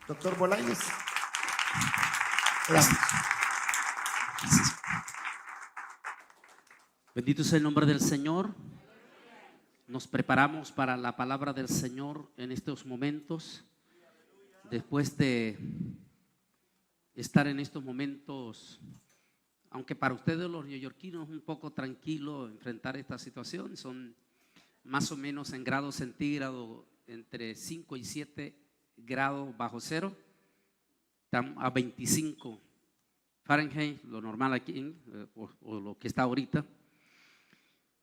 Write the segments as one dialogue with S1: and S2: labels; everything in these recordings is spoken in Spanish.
S1: Doctor Bolaños.
S2: Gracias. Bendito sea el nombre del Señor. Nos preparamos para la palabra del Señor en estos momentos. Después de estar en estos momentos, aunque para ustedes los neoyorquinos es un poco tranquilo enfrentar esta situación, son más o menos en grados centígrados entre 5 y 7 grados bajo cero, están a 25 Fahrenheit, lo normal aquí o lo que está ahorita.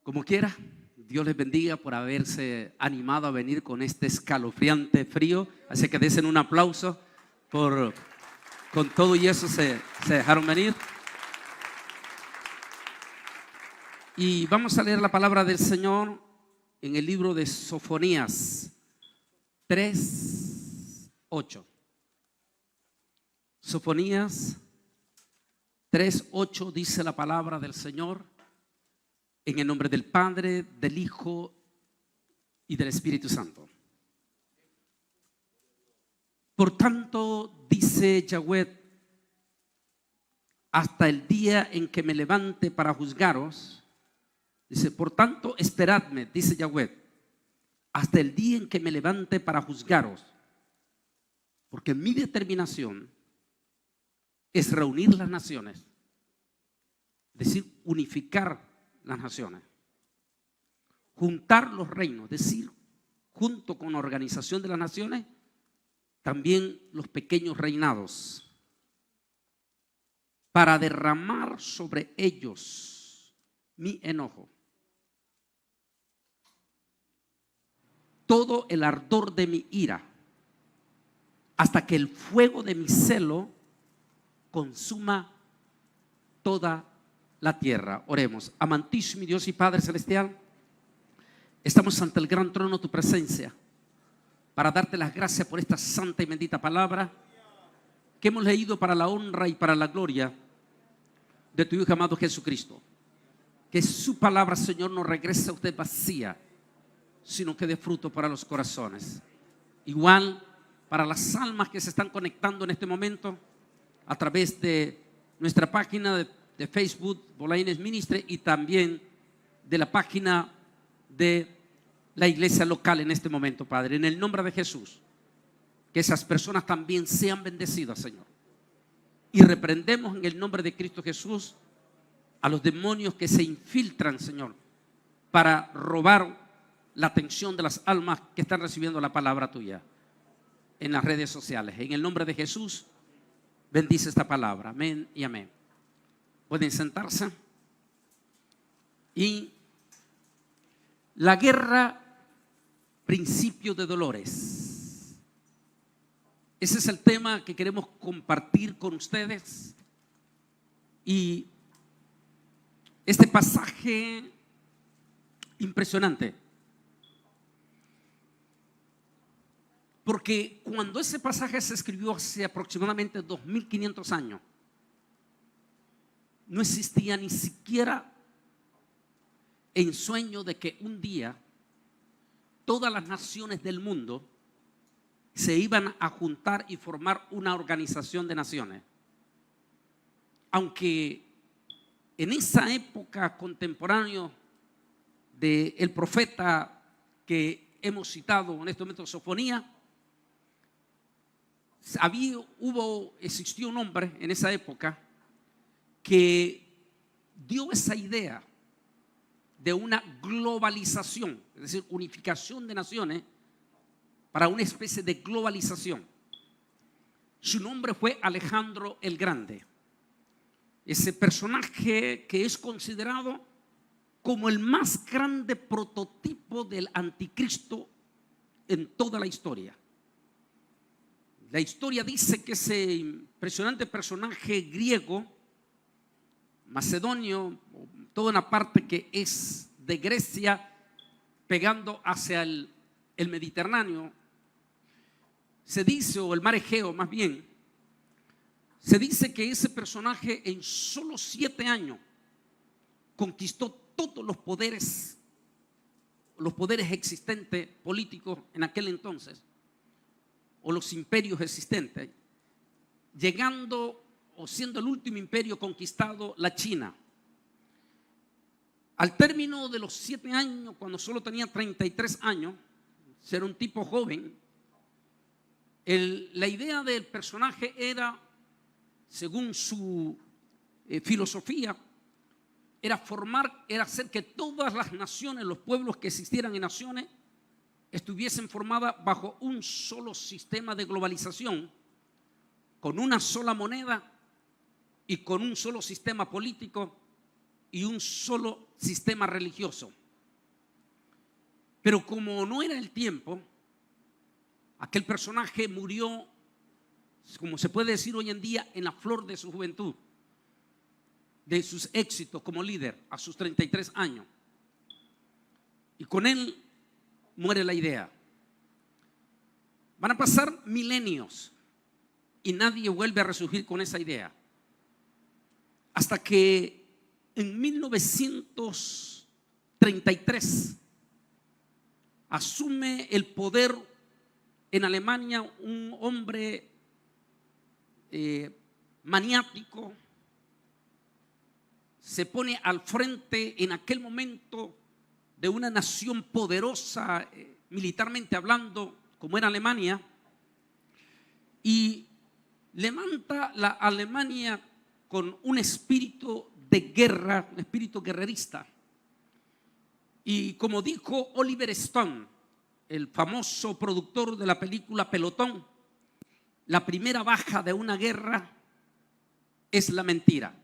S2: Como quiera, Dios les bendiga por haberse animado a venir con este escalofriante frío. Así que desen un aplauso por con todo y eso se dejaron venir. Y vamos a leer la palabra del Señor en el libro de Sofonías 3:8. Sofonías 3:8 dice la palabra del Señor: en el nombre del Padre, del Hijo y del Espíritu Santo. Por tanto, dice Yahweh, hasta el día en que me levante para juzgaros. Dice, por tanto, esperadme, dice Yahweh, hasta el día en que me levante para juzgaros, porque mi determinación es reunir las naciones, es decir, unificar las naciones, juntar los reinos, es decir, junto con la organización de las naciones, también los pequeños reinados, para derramar sobre ellos mi enojo, todo el ardor de mi ira, hasta que el fuego de mi celo consuma toda la tierra. Oremos. Amantísimo Dios y Padre Celestial, estamos ante el gran trono de tu presencia para darte las gracias por esta santa y bendita palabra que hemos leído para la honra y para la gloria de tu Hijo amado Jesucristo. Que su palabra, Señor, no regrese a usted vacía, sino que dé fruto para los corazones. Igual para las almas que se están conectando en este momento a través de nuestra página de Facebook, Bolaños Ministry, y también de la página de la iglesia local en este momento, Padre. En el nombre de Jesús, que esas personas también sean bendecidas, Señor. Y reprendemos en el nombre de Cristo Jesús a los demonios que se infiltran, Señor, para robar la atención de las almas que están recibiendo la palabra tuya en las redes sociales. En el nombre de Jesús, bendice esta palabra. Amén y amén. Pueden sentarse. Y la guerra, principio de dolores. Ese es el tema que queremos compartir con ustedes. Y este pasaje impresionante, porque cuando ese pasaje se escribió hace aproximadamente 2500 años, no existía ni siquiera en sueño de que un día todas las naciones del mundo se iban a juntar y formar una organización de naciones. Aunque en esa época contemporánea del profeta que hemos citado en este momento, Sofonía, existió un hombre en esa época que dio esa idea de una globalización, es decir, unificación de naciones para una especie de globalización. Su nombre fue Alejandro el Grande. Ese personaje que es considerado como el más grande prototipo del anticristo en toda la historia. La historia dice que ese impresionante personaje griego, macedonio, toda una parte que es de Grecia, pegando hacia el Mediterráneo, se dice, o el mar Egeo más bien, se dice que ese personaje en solo 7 años conquistó todos los poderes existentes políticos en aquel entonces. o los imperios existentes, llegando o siendo el último imperio conquistado, la China. Al término de los 7 años, cuando solo tenía 33 años, ser un tipo joven, la idea del personaje era, según su filosofía, era hacer que todas las naciones, los pueblos que existieran en naciones, estuviesen formadas bajo un solo sistema de globalización, con una sola moneda y con un solo sistema político y un solo sistema religioso. Pero como no era el tiempo, aquel personaje murió, como se puede decir hoy en día, en la flor de su juventud, de sus éxitos como líder a sus 33 años. Y con él muere la idea. Van a pasar milenios y nadie vuelve a resurgir con esa idea. Hasta que en 1933 asume el poder en Alemania un hombre maniático. Se pone al frente en aquel momento de una nación poderosa militarmente hablando, como era Alemania, y levanta la Alemania con un espíritu de guerra, un espíritu guerrerista. Y como dijo Oliver Stone, el famoso productor de la película Pelotón, la primera baja de una guerra es la mentira.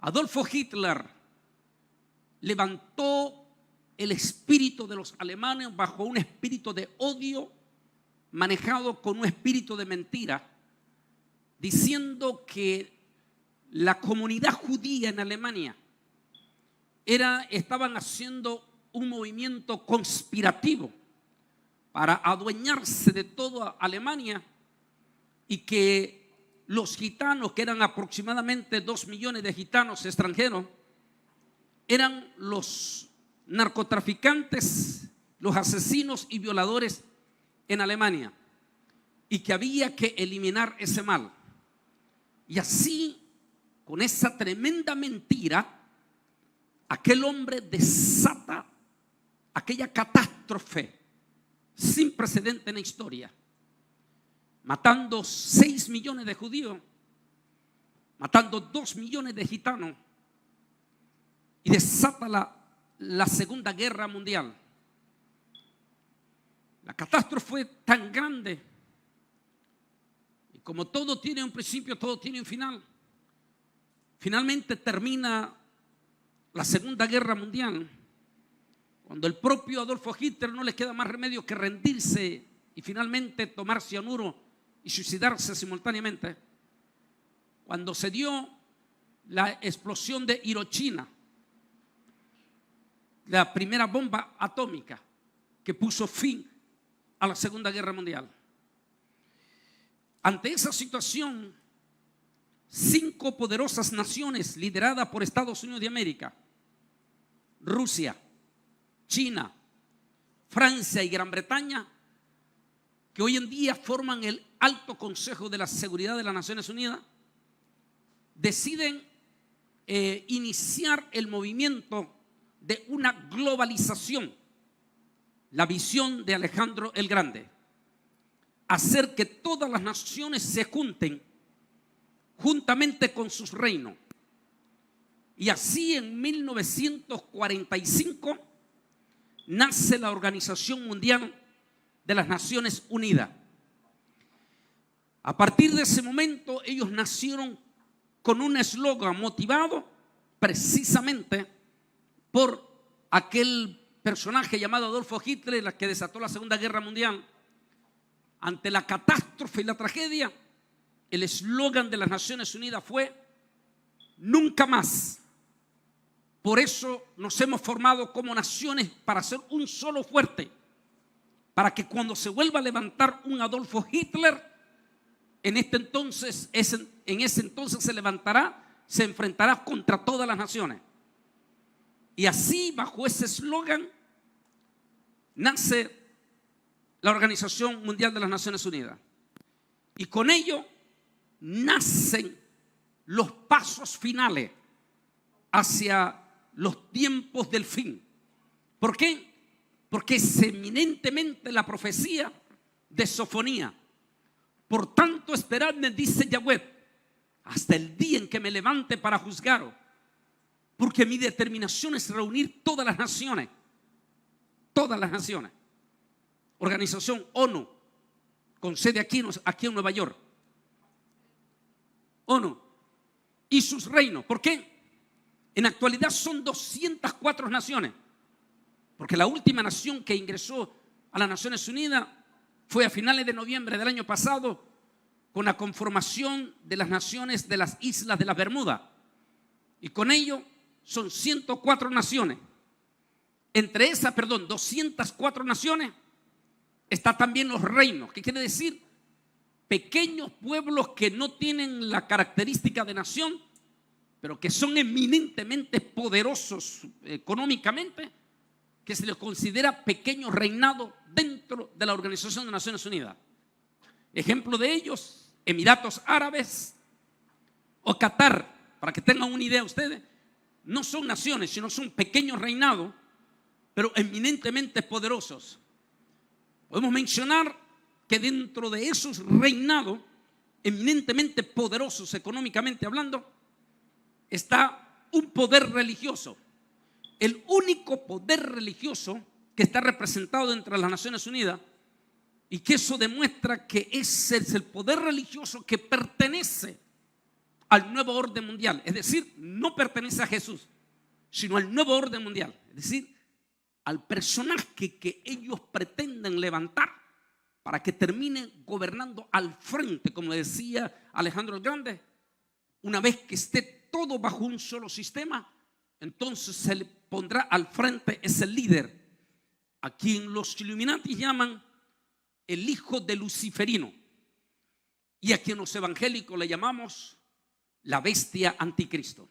S2: Adolfo Hitler levantó el espíritu de los alemanes bajo un espíritu de odio manejado con un espíritu de mentira, diciendo que la comunidad judía en Alemania estaban haciendo un movimiento conspirativo para adueñarse de toda Alemania, y que los gitanos, que eran aproximadamente 2 millones de gitanos extranjeros, eran los narcotraficantes, los asesinos y violadores en Alemania, y que había que eliminar ese mal. Y así, con esa tremenda mentira, aquel hombre desata aquella catástrofe sin precedente en la historia, matando 6 millones de judíos, matando 2 millones de gitanos, y desata la Segunda Guerra Mundial. La catástrofe fue tan grande, y como todo tiene un principio, todo tiene un final. Finalmente termina la Segunda Guerra Mundial, cuando el propio Adolfo Hitler no le queda más remedio que rendirse y finalmente tomar cianuro y suicidarse simultáneamente. Cuando se dio la explosión de Hiroshima, la primera bomba atómica que puso fin a la Segunda Guerra Mundial. Ante esa situación, 5 poderosas naciones lideradas por Estados Unidos de América, Rusia, China, Francia y Gran Bretaña, que hoy en día forman el Alto Consejo de la Seguridad de las Naciones Unidas, deciden iniciar el movimiento de una globalización, la visión de Alejandro el Grande, hacer que todas las naciones se junten juntamente con sus reinos. Y así en 1945 nace la Organización Mundial de las Naciones Unidas. A partir de ese momento ellos nacieron con un eslogan motivado precisamente por aquel personaje llamado Adolfo Hitler, la que desató la Segunda Guerra Mundial. Ante la catástrofe y la tragedia, el eslogan de las Naciones Unidas fue: nunca más. Por eso nos hemos formado como naciones, para ser un solo fuerte, para que cuando se vuelva a levantar un Adolfo Hitler, en ese entonces se levantará, se enfrentará contra todas las naciones. Y así, bajo ese eslogan, nace la Organización Mundial de las Naciones Unidas. Y con ello nacen los pasos finales hacia los tiempos del fin. ¿Por qué? Porque es eminentemente la profecía de Sofonía. Por tanto, esperadme, dice Yahweh, hasta el día en que me levante para juzgaros, porque mi determinación es reunir todas las naciones. Todas las naciones. Organización ONU, con sede aquí en Nueva York. ONU y sus reinos. ¿Por qué? En la actualidad son 204 naciones. Porque la última nación que ingresó a las Naciones Unidas fue a finales de noviembre del año pasado, con la conformación de las naciones de las Islas de las Bermudas. Y con ello son 104 naciones. Entre esas, 204 naciones, está también los reinos. ¿Qué quiere decir? Pequeños pueblos que no tienen la característica de nación, pero que son eminentemente poderosos económicamente, que se les considera pequeño reinado dentro de la Organización de Naciones Unidas. Ejemplo de ellos, Emiratos Árabes o Qatar. Para que tengan una idea ustedes, no son naciones, sino son pequeños reinados, pero eminentemente poderosos. Podemos mencionar que dentro de esos reinados eminentemente poderosos económicamente hablando, está un poder religioso. El único poder religioso que está representado dentro de las Naciones Unidas, y que eso demuestra que ese es el poder religioso que pertenece al nuevo orden mundial. Es decir, no pertenece a Jesús, sino al nuevo orden mundial. Es decir, al personaje que ellos pretenden levantar para que termine gobernando al frente, como decía Alejandro el Grande. Una vez que esté todo bajo un solo sistema, entonces se le pondrá al frente ese líder, a quien los Illuminati llaman el hijo de Luciferino, y a quien los evangélicos le llamamos la bestia anticristo.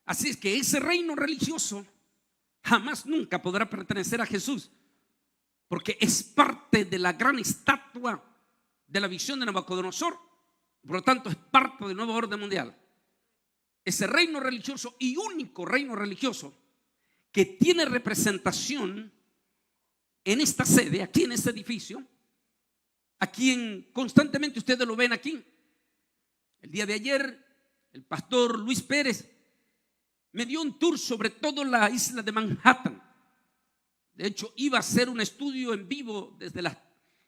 S2: Así es que ese reino religioso jamás nunca podrá pertenecer a Jesús, porque es parte de la gran estatua de la visión de Nabucodonosor. Por lo tanto, es parte del nuevo orden mundial. Ese reino religioso y único reino religioso que tiene representación en esta sede, aquí en este edificio, a quien constantemente ustedes lo ven aquí. El día de ayer, el pastor Luis Pérez me dio un tour sobre toda la isla de Manhattan. De hecho, iba a hacer un estudio en vivo desde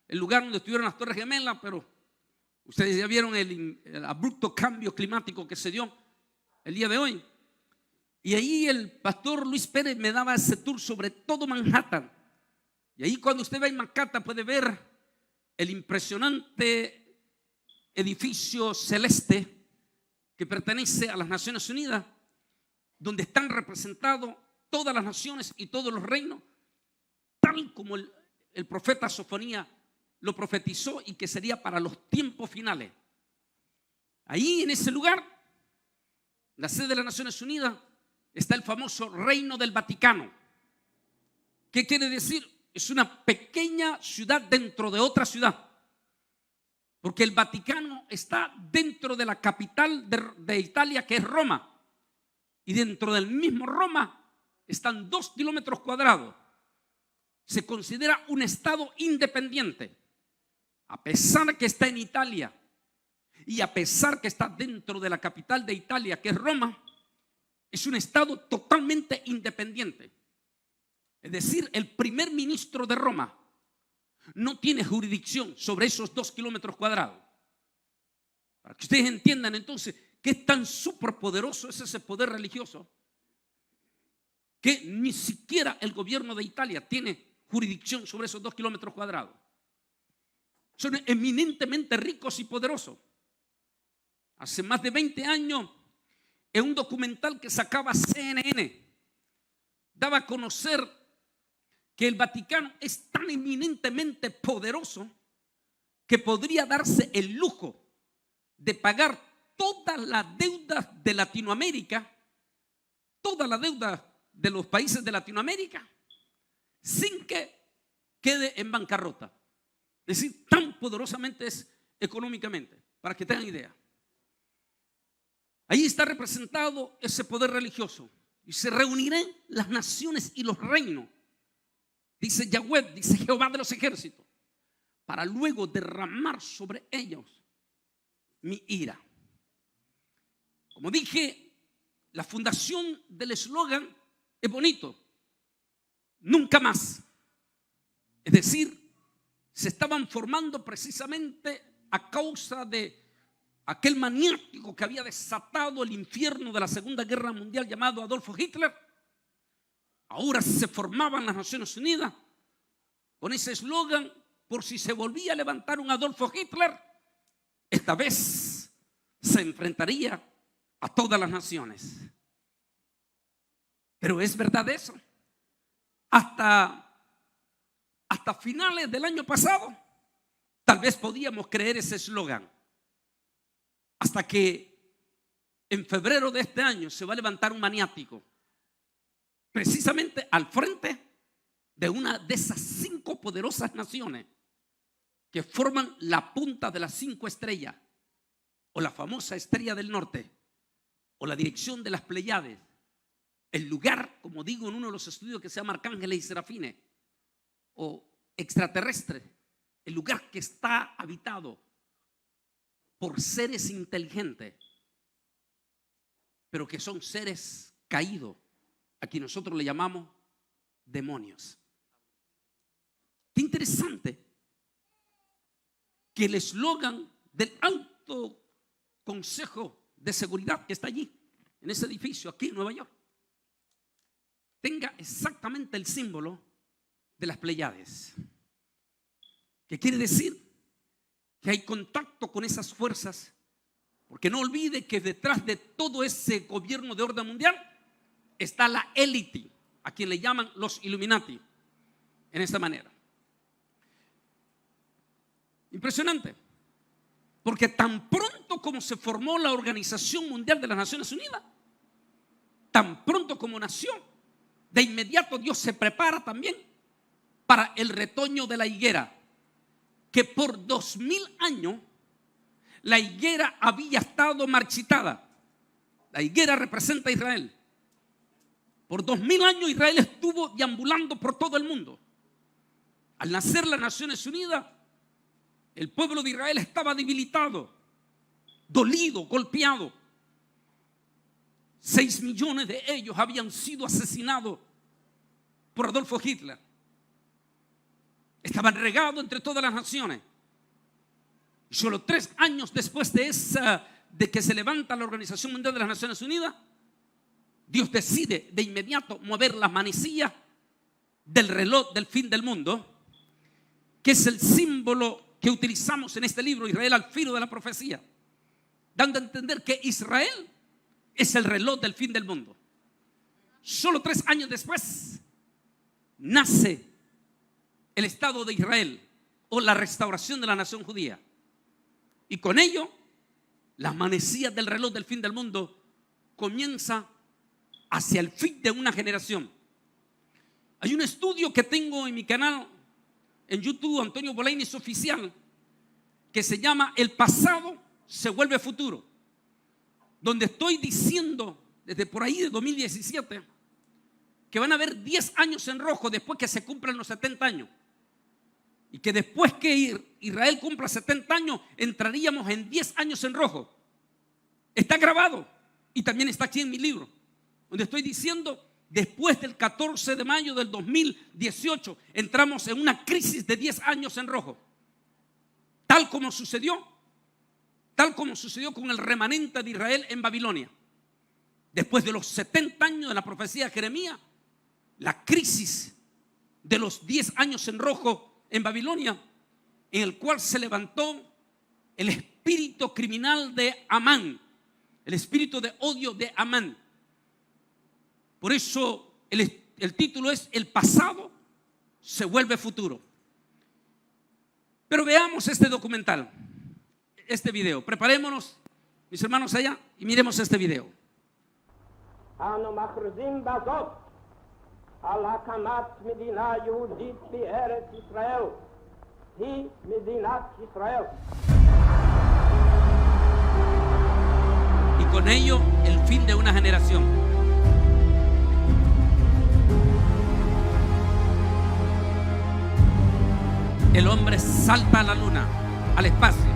S2: el lugar donde estuvieron las Torres Gemelas, pero ustedes ya vieron el abrupto cambio climático que se dio el día de hoy. Y ahí el pastor Luis Pérez me daba ese tour sobre todo Manhattan. Y ahí cuando usted va en Manhattan puede ver el impresionante edificio celeste que pertenece a las Naciones Unidas, donde están representados todas las naciones y todos los reinos, tal como el profeta Sofonía lo profetizó, y que sería para los tiempos finales. Ahí en ese lugar, la sede de las Naciones Unidas, está el famoso Reino del Vaticano. ¿Qué quiere decir? Es una pequeña ciudad dentro de otra ciudad, porque el Vaticano está dentro de la capital de Italia, que es Roma, y dentro del mismo Roma están 2 kilómetros cuadrados. Se considera un estado independiente, a pesar de que está en Italia y a pesar que está dentro de la capital de Italia, que es Roma. Es un estado totalmente independiente. Es decir, el primer ministro de Roma no tiene jurisdicción sobre esos 2 kilómetros cuadrados. Para que ustedes entiendan entonces qué tan superpoderoso es ese poder religioso, que ni siquiera el gobierno de Italia tiene jurisdicción sobre esos 2 kilómetros cuadrados. Son eminentemente ricos y poderosos. Hace más de 20 años, en un documental que sacaba CNN, daba a conocer que el Vaticano es tan eminentemente poderoso que podría darse el lujo de pagar todas las deudas de Latinoamérica, toda la deuda de los países de Latinoamérica, sin que quede en bancarrota. Es decir, tan poderosamente es económicamente, para que tengan idea. Ahí está representado ese poder religioso. Y se reunirán las naciones y los reinos, dice Yahweh, dice Jehová de los ejércitos, para luego derramar sobre ellos mi ira. Como dije, la fundación del eslogan es bonito. Nunca más. Es decir, se estaban formando precisamente a causa de aquel maniático que había desatado el infierno de la Segunda Guerra Mundial llamado Adolfo Hitler. Ahora se formaban las Naciones Unidas con ese eslogan, por si se volvía a levantar un Adolfo Hitler, esta vez se enfrentaría a todas las naciones. Pero es verdad eso. Hasta finales del año pasado, tal vez podíamos creer ese eslogan. Hasta que en febrero de este año se va a levantar un maniático, precisamente al frente de una de esas 5 poderosas naciones que forman la punta de las 5 estrellas, o la famosa estrella del norte, o la dirección de las Pleiades, el lugar, como digo en uno de los estudios que se llama Arcángeles y Serafines, o extraterrestre, el lugar que está habitado por seres inteligentes, pero que son seres caídos, a quien nosotros le llamamos demonios. Qué interesante que el eslogan del Alto Consejo de Seguridad que está allí, en ese edificio aquí en Nueva York, tenga exactamente el símbolo de las Pleiades, que quiere decir que hay contacto con esas fuerzas, porque no olvide que detrás de todo ese gobierno de orden mundial está la élite, a quien le llaman los Illuminati, en esta manera. Impresionante, porque tan pronto como se formó la Organización Mundial de las Naciones Unidas, tan pronto como nació, de inmediato Dios se prepara también para el retoño de la higuera, que por 2000 años la higuera había estado marchitada. La higuera representa a Israel. Por 2000 años Israel estuvo deambulando por todo el mundo. Al nacer las Naciones Unidas, el pueblo de Israel estaba debilitado, dolido, golpeado. 6 millones de ellos habían sido asesinados por Adolfo Hitler. Estaban regados entre todas las naciones. Y solo 3 años después de que se levanta la Organización Mundial de las Naciones Unidas, Dios decide de inmediato mover las manecillas del reloj del fin del mundo, que es el símbolo que utilizamos en este libro, Israel al filo de la profecía, dando a entender que Israel es el reloj del fin del mundo. Solo 3 años después nace el Estado de Israel, o la restauración de la nación judía, y con ello las manecillas del reloj del fin del mundo comienza hacia el fin de una generación. Hay un estudio que tengo en mi canal en YouTube, Antonio Bolainis Oficial, que se llama El pasado se vuelve futuro, donde estoy diciendo desde por ahí de 2017 que van a haber 10 años en rojo después que se cumplan los 70 años, y que después que Israel cumpla 70 años entraríamos en 10 años en rojo. Está grabado y también está aquí en mi libro, donde estoy diciendo: después del 14 de mayo del 2018 entramos en una crisis de 10 años en rojo, tal como sucedió con el remanente de Israel en Babilonia. Después de los 70 años de la profecía de Jeremías, la crisis de los 10 años en rojo en Babilonia, en el cual se levantó el espíritu criminal de Amán, el espíritu de odio de Amán. Por eso el título es El pasado se vuelve futuro. Pero veamos este documental, este video. Preparémonos, mis hermanos, allá, y miremos este video.
S1: על הקמת מדינה יהודית בארץ ישראל, היא מדינת ישראל.
S2: Y con ello el fin de una generación. El hombre salta a la luna, al espacio.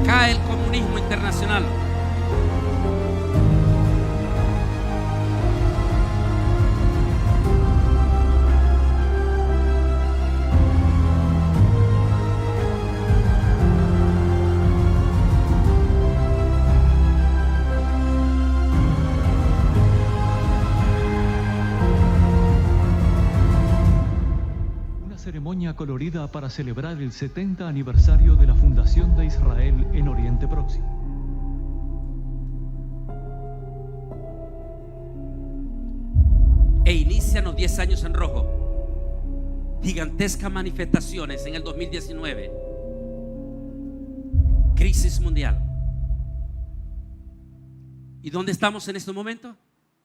S2: Cae el comunismo internacional.
S3: Ceremonia colorida para celebrar el 70 aniversario de la fundación de Israel en Oriente Próximo.
S2: E inician los 10 años en rojo. Gigantescas manifestaciones en el 2019. Crisis mundial. ¿Y dónde estamos en este momento?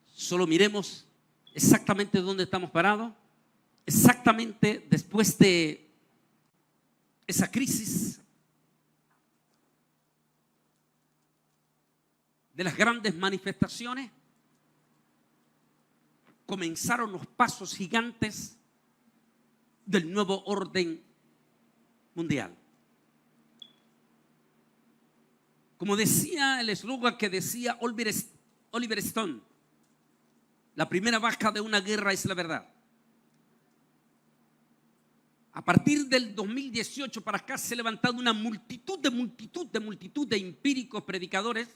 S2: Solo miremos exactamente dónde estamos parados. Exactamente después de esa crisis, de las grandes manifestaciones, comenzaron los pasos gigantes del nuevo orden mundial. Como decía el eslogan que decía Oliver Stone, la primera baja de una guerra es la verdad. A partir del 2018 para acá se ha levantado una multitud de empíricos predicadores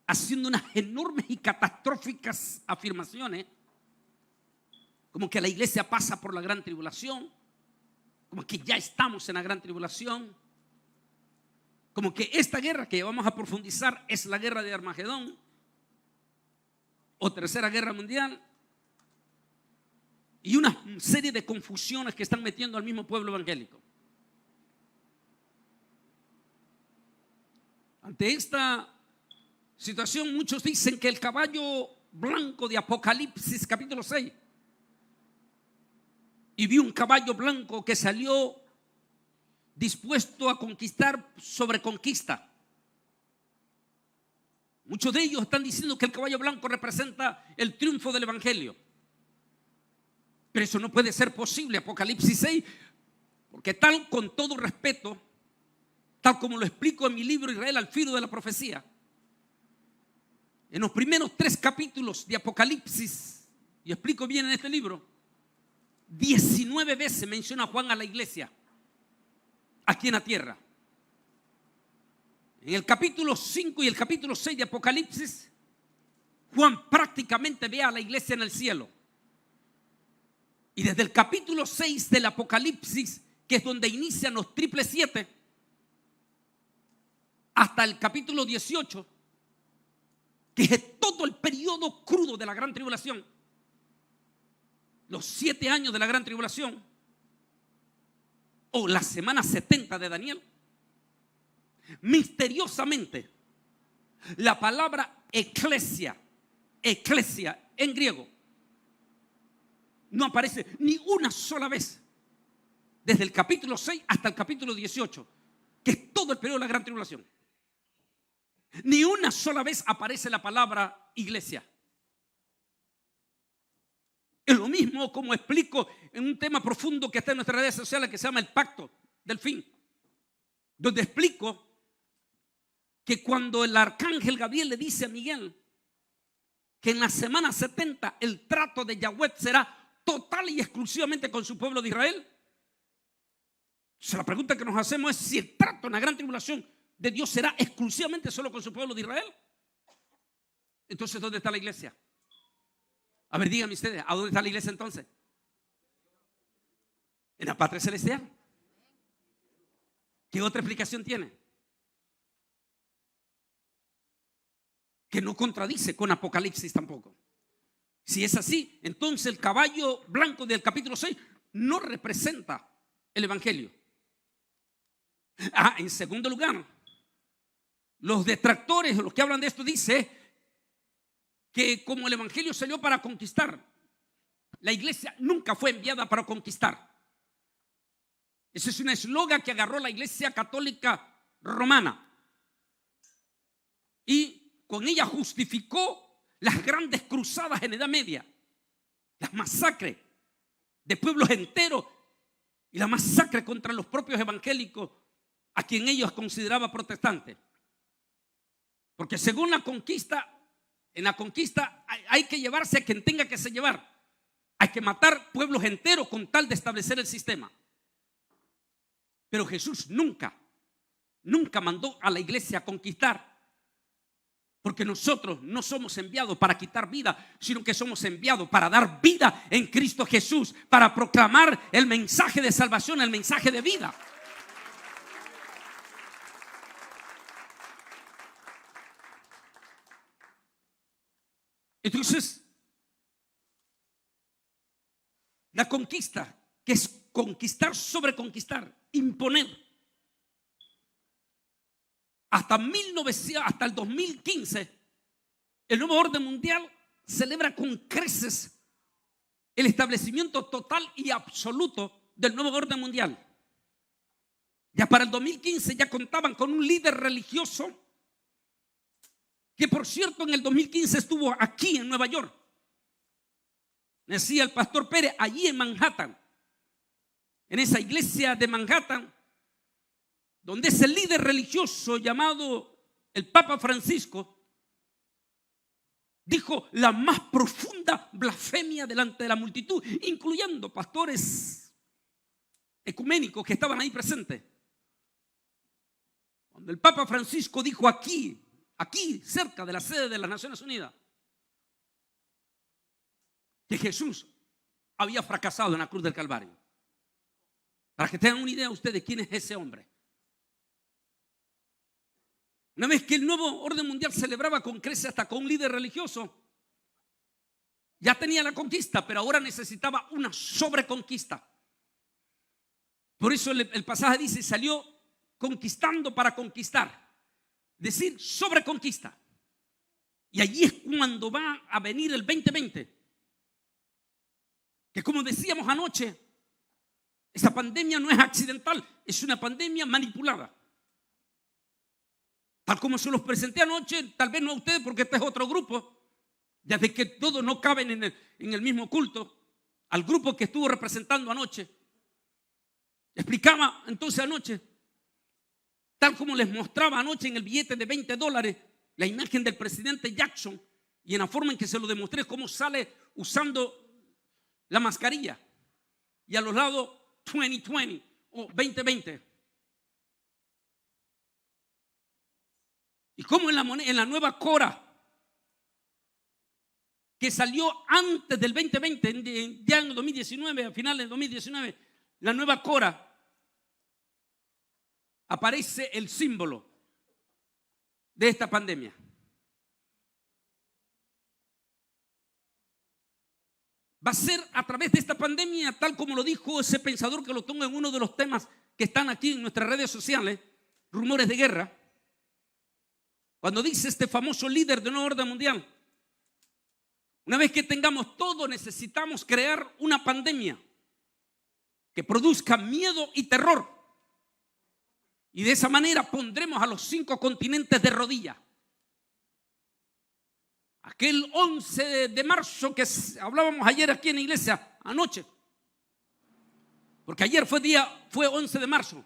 S2: haciendo unas enormes y catastróficas afirmaciones, como que la iglesia pasa por la gran tribulación, como que ya estamos en la gran tribulación, como que esta guerra que vamos a profundizar es la guerra de Armagedón o tercera guerra mundial. Y una serie de confusiones que están metiendo al mismo pueblo evangélico. Ante esta situación, muchos dicen que el caballo blanco de Apocalipsis capítulo 6, y vi un caballo blanco que salió dispuesto a conquistar sobre conquista. Muchos de ellos están diciendo que el caballo blanco representa el triunfo del evangelio. Pero eso no puede ser posible, Apocalipsis 6, porque tal, con todo respeto, tal como lo explico en mi libro Israel al filo de la profecía, en los primeros 3 capítulos de Apocalipsis, y explico bien en este libro, 19 veces menciona Juan a la iglesia aquí en la tierra. En el capítulo 5 y el capítulo 6 de Apocalipsis, Juan prácticamente ve a la iglesia en el cielo. Y desde el capítulo 6 del Apocalipsis, que es donde inician los 777, hasta el capítulo 18, que es todo el periodo crudo de la gran tribulación, los 7 años de la gran tribulación, o la semana 70 de Daniel, misteriosamente, la palabra eclesia en griego, no aparece ni una sola vez desde el capítulo 6 hasta el capítulo 18, que es todo el periodo de la gran tribulación. Ni una sola vez aparece la palabra iglesia. Es lo mismo como explico en un tema profundo que está en nuestras redes sociales que se llama el pacto del fin, donde explico que cuando el arcángel Gabriel le dice a Miguel que en la semana 70 el trato de Yahweh será total y exclusivamente con su pueblo de Israel. Entonces la pregunta que nos hacemos es si el trato en la gran tribulación de Dios será exclusivamente solo con su pueblo de Israel. Entonces, ¿dónde está la iglesia? A ver, díganme ustedes, ¿a dónde está la iglesia entonces? en la patria celestial. ¿Qué otra explicación tiene? Que no contradice con Apocalipsis tampoco. Si es así, entonces el caballo blanco del capítulo 6 no representa el evangelio. En segundo lugar, los detractores, los que hablan de esto, dice que como el evangelio salió para conquistar, la iglesia nunca fue enviada para conquistar. Ese es un eslogan que agarró la Iglesia Católica Romana y con ella justificó las grandes cruzadas en Edad Media, las masacres de pueblos enteros y la masacre contra los propios evangélicos a quien ellos consideraban protestantes. Porque según la conquista, en la conquista hay que llevarse a quien tenga que se llevar. Hay que matar pueblos enteros con tal de establecer el sistema. Pero Jesús nunca mandó a la iglesia a conquistar, porque nosotros no somos enviados para quitar vida, sino que somos enviados para dar vida en Cristo Jesús, para proclamar el mensaje de salvación, el mensaje de vida. Entonces, la conquista, que es conquistar sobre conquistar, imponer. Hasta el 2015, el nuevo orden mundial celebra con creces el establecimiento total y absoluto del nuevo orden mundial. Ya para el 2015 ya contaban con un líder religioso que, por cierto, en el 2015 estuvo aquí en Nueva York. Decía el pastor Pérez, allí en Manhattan, en esa iglesia de Manhattan, donde ese líder religioso llamado el Papa Francisco dijo la más profunda blasfemia delante de la multitud, incluyendo pastores ecuménicos que estaban ahí presentes. Cuando el Papa Francisco dijo aquí cerca de la sede de las Naciones Unidas, que Jesús había fracasado en la cruz del Calvario. Para que tengan una idea ustedes quién es ese hombre. Una vez que el nuevo orden mundial celebraba con creces hasta con un líder religioso, ya tenía la conquista, pero ahora necesitaba una sobreconquista. Por eso el pasaje dice, salió conquistando para conquistar. Es decir, sobreconquista. Y allí es cuando va a venir el 2020. Que como decíamos anoche, esa pandemia no es accidental, es una pandemia manipulada. Tal como se los presenté anoche, tal vez no a ustedes porque este es otro grupo, ya de que todos no caben en el mismo culto, al grupo que estuvo representando anoche. Explicaba entonces anoche, tal como les mostraba anoche en el billete de $20, la imagen del presidente Jackson, y en la forma en que se lo demostré, cómo sale usando la mascarilla, y a los lados 2020 o 2020. Y como en la nueva Cora, que salió antes del 2020, ya en el 2019, a finales del 2019, la nueva Cora, aparece el símbolo de esta pandemia. Va a ser a través de esta pandemia, tal como lo dijo ese pensador que lo tengo en uno de los temas que están aquí en nuestras redes sociales, Rumores de Guerra. Cuando dice este famoso líder del nuevo orden mundial, una vez que tengamos todo, necesitamos crear una pandemia que produzca miedo y terror. Y de esa manera pondremos a los 5 continentes de rodillas. Aquel 11 de marzo que hablábamos ayer aquí en la iglesia, anoche. Porque ayer fue 11 de marzo.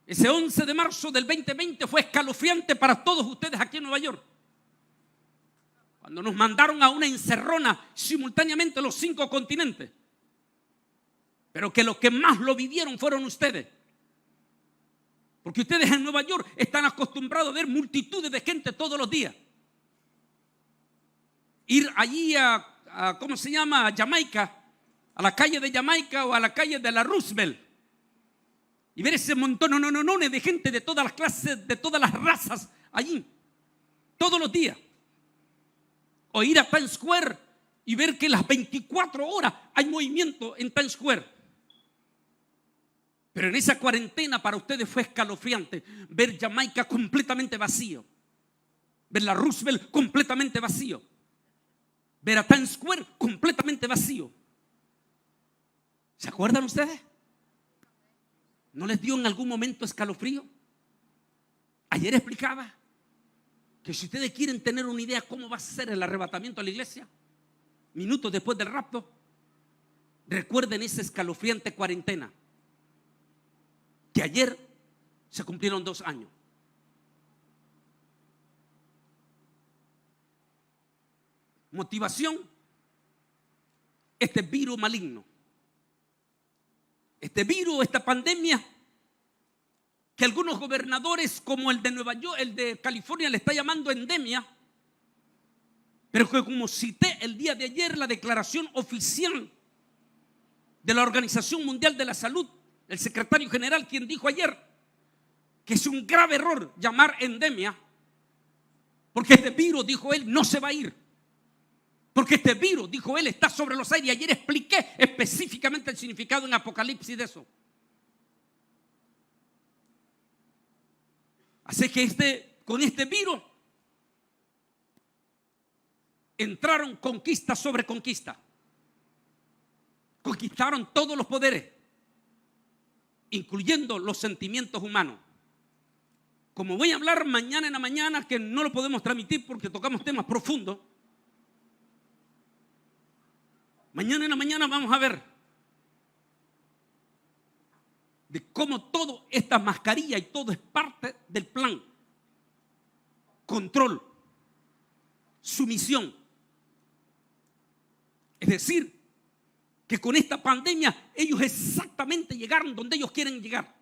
S2: Ese 11 de marzo del 2020 fue escalofriante para todos ustedes aquí en Nueva York. Cuando nos mandaron a una encerrona simultáneamente los 5 continentes. Pero que los que más lo vivieron fueron ustedes. Porque ustedes en Nueva York están acostumbrados a ver multitudes de gente todos los días. Ir allí a ¿cómo se llama? A Jamaica a la calle de Jamaica o a la calle de la Roosevelt y ver ese montón de gente de todas las clases, de todas las razas allí, todos los días. O ir a Times Square y ver que las 24 horas hay movimiento en Times Square. Pero en esa cuarentena para ustedes fue escalofriante ver Jamaica completamente vacío, ver la Roosevelt completamente vacío, ver a Times Square completamente vacío. ¿Se acuerdan ustedes? ¿No les dio en algún momento escalofrío? Ayer explicaba que si ustedes quieren tener una idea cómo va a ser el arrebatamiento a la iglesia, minutos después del rapto, recuerden esa escalofriante cuarentena, que ayer se cumplieron 2 años. Motivación: este virus maligno, este virus, esta pandemia, que algunos gobernadores como el de Nueva York, el de California le está llamando endemia, pero que, como cité el día de ayer, la declaración oficial de la Organización Mundial de la Salud, el secretario general, quien dijo ayer que es un grave error llamar endemia, porque este virus, dijo él, no se va a ir. Porque este virus, dijo él, está sobre los aires. Y ayer expliqué específicamente el significado en Apocalipsis de eso. Así que con este virus entraron conquista sobre conquista. Conquistaron todos los poderes, incluyendo los sentimientos humanos. Como voy a hablar mañana en la mañana, que no lo podemos transmitir porque tocamos temas profundos, mañana en la mañana vamos a ver de cómo toda esta mascarilla y todo es parte del plan. Control, sumisión. Es decir, que con esta pandemia ellos exactamente llegaron donde ellos quieren llegar.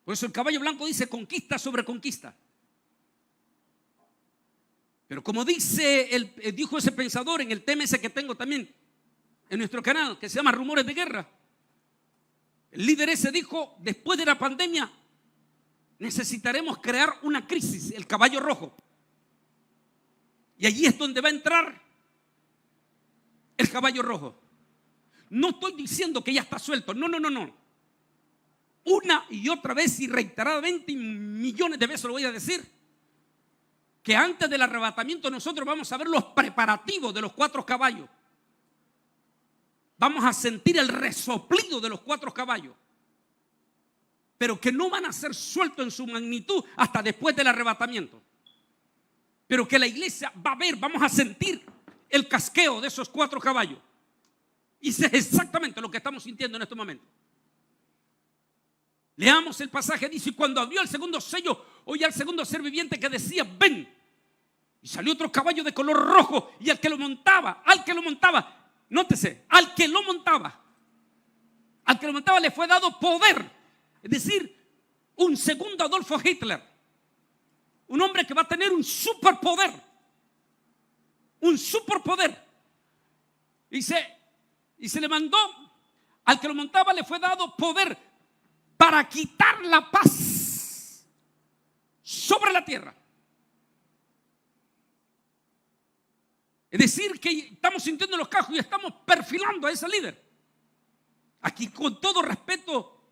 S2: Por eso el caballo blanco dice conquista sobre conquista. Pero como dijo ese pensador en el tema ese que tengo también en nuestro canal, que se llama Rumores de Guerra, el líder ese dijo: después de la pandemia necesitaremos crear una crisis, el caballo rojo. Y allí es donde va a entrar el caballo rojo. No estoy diciendo que ya está suelto, no. Una y otra vez y reiteradamente y millones de veces lo voy a decir, que antes del arrebatamiento nosotros vamos a ver los preparativos de los 4 caballos. Vamos a sentir el resoplido de los 4 caballos, pero que no van a ser sueltos en su magnitud hasta después del arrebatamiento. Pero que la iglesia va a ver, vamos a sentir el casqueo de esos 4 caballos. Y es exactamente lo que estamos sintiendo en este momento. Leamos el pasaje, dice: y cuando abrió el segundo sello, oí al segundo ser viviente que decía: ven. Y salió otro caballo de color rojo, y al que lo montaba, nótese, al que lo montaba le fue dado poder. Es decir, un segundo Adolfo Hitler, un hombre que va a tener un superpoder. Y se le mandó, al que lo montaba le fue dado poder para quitar la paz sobre la tierra. Es decir, que estamos sintiendo los cajos y estamos perfilando a ese líder. Aquí, con todo respeto,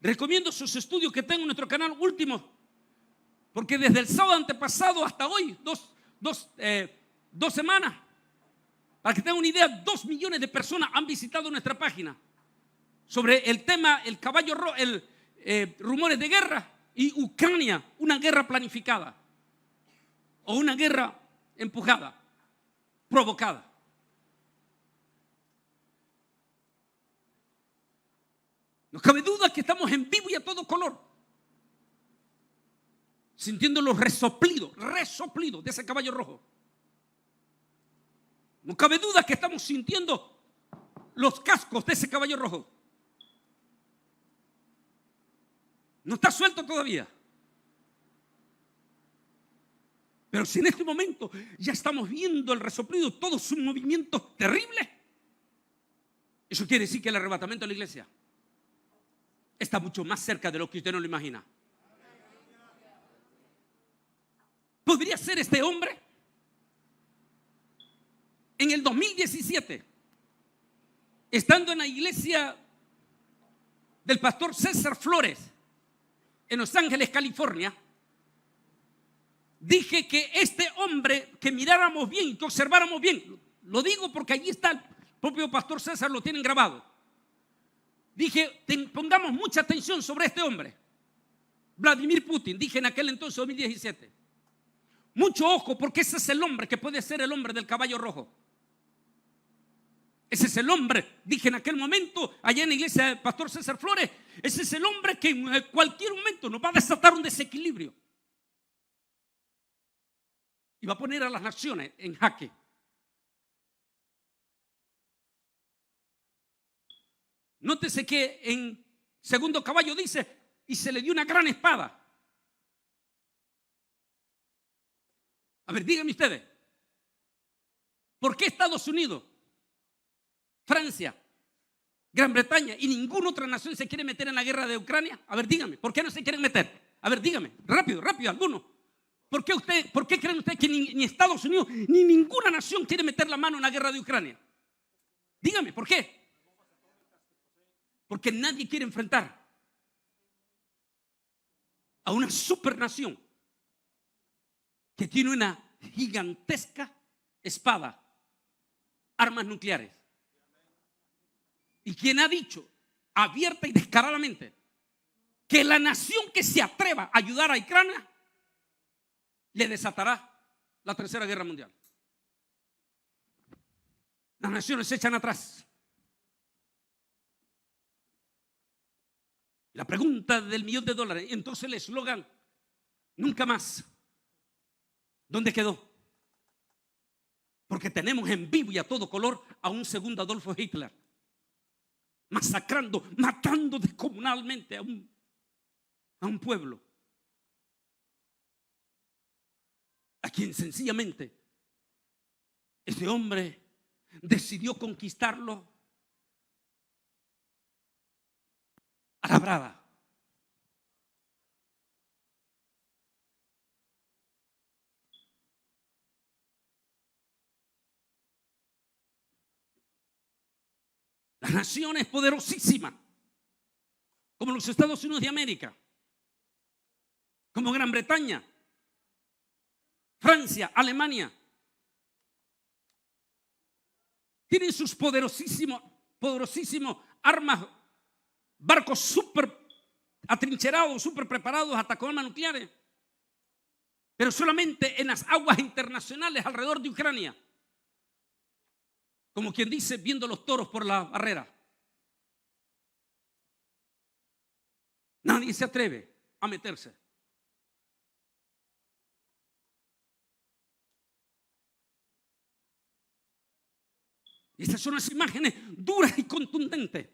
S2: recomiendo sus estudios que tengo en nuestro canal últimos, porque desde el sábado antepasado hasta hoy, dos semanas, para que tengan una idea, 2 millones de personas han visitado nuestra página sobre el tema, el caballo rojo, rumores de guerra y Ucrania, una guerra planificada o una guerra empujada, provocada. No cabe duda que estamos en vivo y a todo color, sintiendo los resoplidos de ese caballo rojo. No cabe duda que estamos sintiendo los cascos de ese caballo rojo. No está suelto todavía. Pero si en este momento ya estamos viendo el resoplido, todos sus movimientos terribles, Eso quiere decir que el arrebatamiento de la iglesia está mucho más cerca de lo que usted no lo imagina. ¿Podría ser este hombre? En el 2017, estando en la iglesia del pastor César Flores en Los Ángeles, California, dije que este hombre, que miráramos bien, que observáramos bien. Lo digo porque allí está el propio pastor César, lo tienen grabado. Dije, pongamos mucha atención sobre este hombre, Vladimir Putin. Dije en aquel entonces, 2017, mucho ojo, porque ese es el hombre que puede ser el hombre del caballo rojo. Ese es el hombre, dije en aquel momento, allá en la iglesia del pastor César Flores, ese es el hombre que en cualquier momento nos va a desatar un desequilibrio y va a poner a las naciones en jaque. Nótese que en segundo caballo dice, y se le dio una gran espada. A ver, díganme ustedes, ¿por qué Estados Unidos, Francia, Gran Bretaña y ninguna otra nación se quiere meter en la guerra de Ucrania? A ver, díganme, ¿por qué no se quieren meter? A ver, díganme, rápido, alguno. ¿Por qué creen ustedes que ni Estados Unidos ni ninguna nación quiere meter la mano en la guerra de Ucrania? Díganme, ¿por qué? Porque nadie quiere enfrentar a una supernación que tiene una gigantesca espada, armas nucleares. ¿Y quién ha dicho abierta y descaradamente que la nación que se atreva a ayudar a Ucrania le desatará la tercera guerra mundial? Las naciones se echan atrás. La pregunta del $1.000.000, entonces el eslogan, nunca más, ¿dónde quedó? Porque tenemos en vivo y a todo color a un segundo Adolfo Hitler, masacrando, matando descomunalmente a un pueblo, a quien sencillamente este hombre decidió conquistarlo a la brava. Las naciones poderosísimas, como los Estados Unidos de América, como Gran Bretaña, Francia, Alemania, tienen sus poderosísimos armas, barcos súper atrincherados, súper preparados hasta con armas nucleares, pero solamente en las aguas internacionales alrededor de Ucrania, como quien dice, viendo los toros por la barrera. Nadie se atreve a meterse. Y estas son las imágenes duras y contundentes,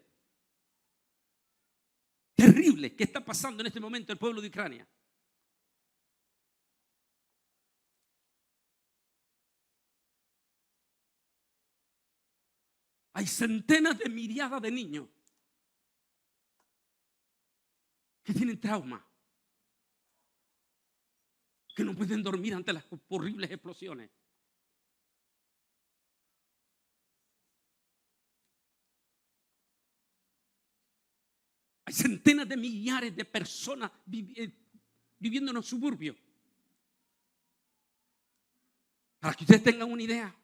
S2: terribles, que está pasando en este momento el pueblo de Ucrania. Hay centenas de miríadas de niños que tienen trauma, que no pueden dormir ante las horribles explosiones. Hay centenas de millares de personas viviendo en los suburbios. Para que ustedes tengan una idea,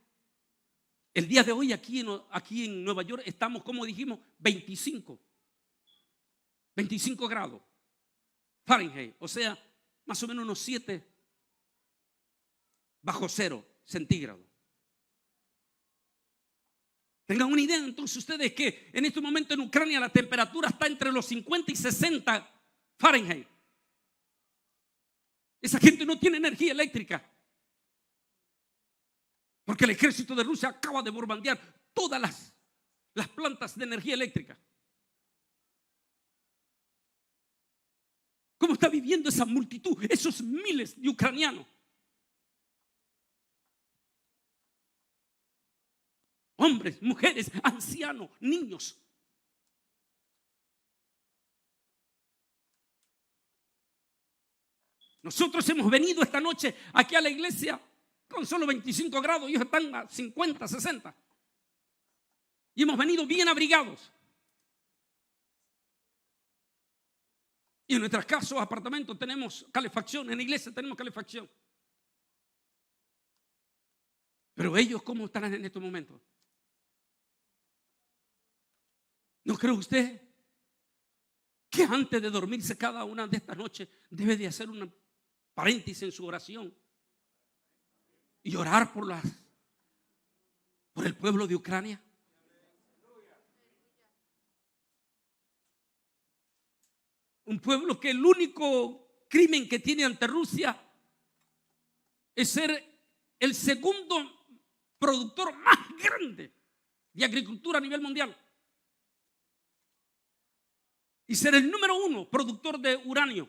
S2: el día de hoy aquí en Nueva York estamos, como dijimos, 25 grados Fahrenheit, o sea, más o menos unos 7 bajo cero centígrados. Tengan una idea entonces ustedes que en este momento en Ucrania la temperatura está entre los 50 y 60 Fahrenheit. Esa gente no tiene energía eléctrica, porque el ejército de Rusia acaba de bombardear todas las plantas de energía eléctrica. ¿Cómo está viviendo esa multitud, esos miles de ucranianos? hombres, mujeres, ancianos, niños. Nosotros hemos venido esta noche aquí a la iglesia con solo 25 grados, ellos están a 50, 60. Y hemos venido bien abrigados. Y en nuestras casas o apartamentos tenemos calefacción, en la iglesia tenemos calefacción. Pero ellos, ¿cómo estarán en estos momentos? ¿No cree usted que antes de dormirse cada una de estas noches debe de hacer una paréntesis en su oración y orar por el pueblo de Ucrania? Un pueblo que el único crimen que tiene ante Rusia es ser el segundo productor más grande de agricultura a nivel mundial y ser el número 1 productor de uranio.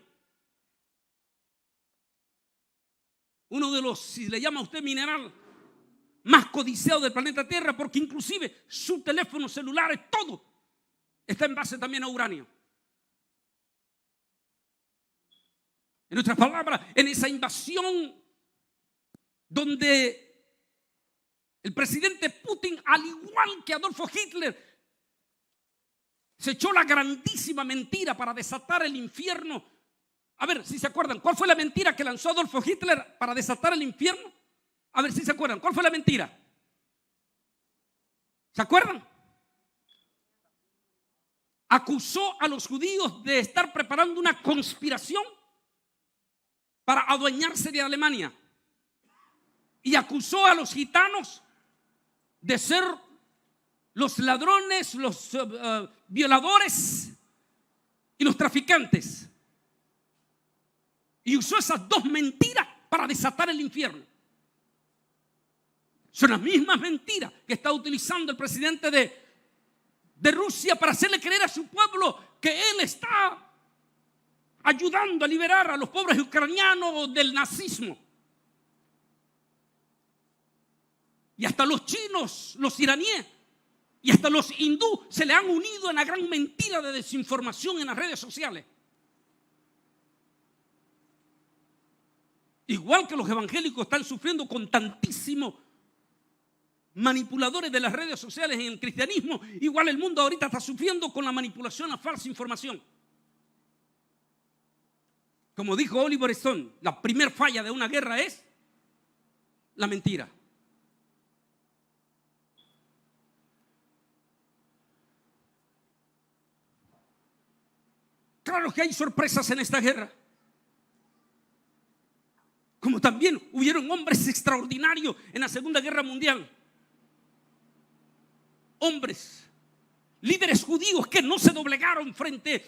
S2: Uno de los, si le llama a usted, mineral más codiciado del planeta Tierra, porque inclusive su teléfono celular, todo está en base también a uranio. En otras palabras, en esa invasión donde el presidente Putin, al igual que Adolfo Hitler, se echó la grandísima mentira para desatar el infierno. A ver si se acuerdan, ¿cuál fue la mentira que lanzó Adolfo Hitler para desatar el infierno? A ver si se acuerdan, ¿cuál fue la mentira? ¿Se acuerdan? Acusó a los judíos de estar preparando una conspiración para adueñarse de Alemania. Y acusó a los gitanos de ser los ladrones, los violadores y los traficantes. Y usó esas dos mentiras para desatar el infierno. Son las mismas mentiras que está utilizando el presidente de Rusia para hacerle creer a su pueblo que él está ayudando a liberar a los pobres ucranianos del nazismo. Y hasta los chinos, los iraníes y hasta los hindú se le han unido en la gran mentira de desinformación en las redes sociales. Igual que los evangélicos están sufriendo con tantísimos manipuladores de las redes sociales en el cristianismo, igual el mundo ahorita está sufriendo con la manipulación, la falsa información. Como dijo Oliver Stone, la primera falla de una guerra es la mentira. Claro que hay sorpresas en esta guerra. Como también hubieron hombres extraordinarios en la Segunda Guerra Mundial. Hombres, líderes judíos que no se doblegaron frente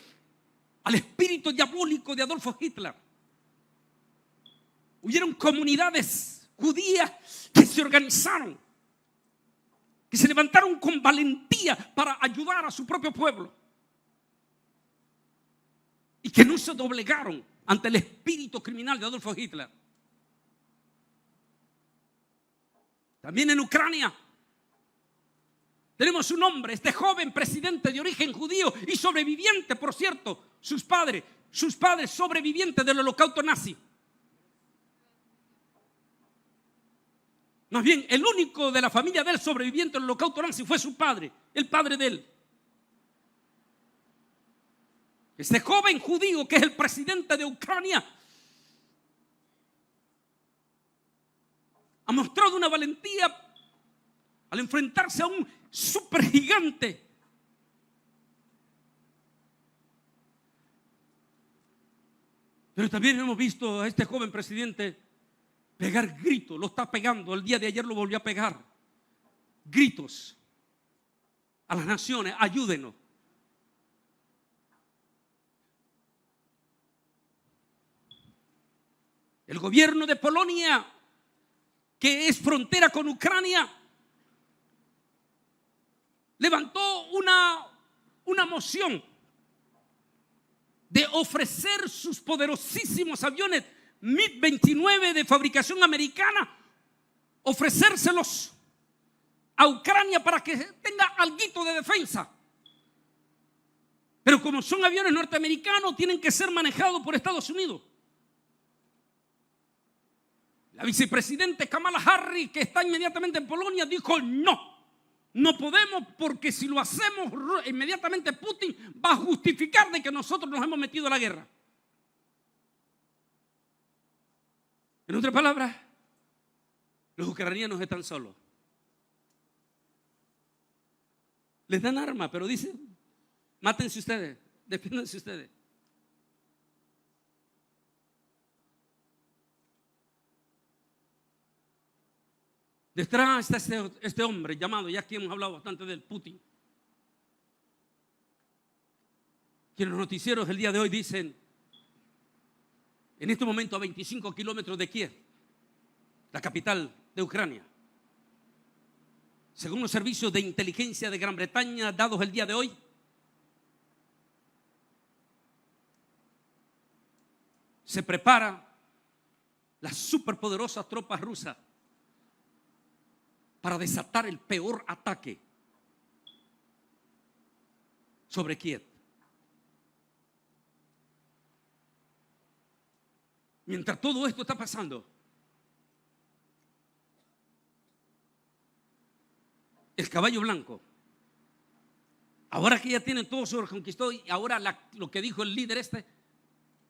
S2: al espíritu diabólico de Adolfo Hitler. Hubieron comunidades judías que se organizaron, que se levantaron con valentía para ayudar a su propio pueblo y que no se doblegaron ante el espíritu criminal de Adolfo Hitler. También en Ucrania tenemos un hombre, este joven presidente de origen judío y sobreviviente, por cierto, sus padres sobrevivientes del holocausto nazi. Más bien, el único de la familia de él sobreviviente del holocausto nazi fue su padre, el padre de él. Este joven judío que es el presidente de Ucrania ha mostrado una valentía al enfrentarse a un supergigante. Pero también hemos visto a este joven presidente pegar gritos, lo está pegando, el día de ayer lo volvió a pegar. Gritos a las naciones, ayúdenos. El gobierno de Polonia, que es frontera con Ucrania, levantó una moción de ofrecer sus poderosísimos aviones MiG-29 de fabricación americana, ofrecérselos a Ucrania para que tenga alguito de defensa. Pero como son aviones norteamericanos, tienen que ser manejados por Estados Unidos. La vicepresidenta Kamala Harris, que está inmediatamente en Polonia, dijo no podemos, porque si lo hacemos, inmediatamente Putin va a justificar de que nosotros nos hemos metido a la guerra. En otras palabras, los ucranianos están solos. Les dan armas, pero dicen, mátense ustedes, defiéndanse ustedes. Detrás está este hombre llamado, ya aquí hemos hablado bastante del Putin, que en los noticieros el día de hoy dicen, en este momento a 25 kilómetros de Kiev, la capital de Ucrania, según los servicios de inteligencia de Gran Bretaña dados el día de hoy, se prepara las superpoderosas tropas rusas para desatar el peor ataque sobre Kiev. Mientras todo esto está pasando, el caballo blanco, ahora que ya tienen todo sobre conquistado, y ahora lo que dijo el líder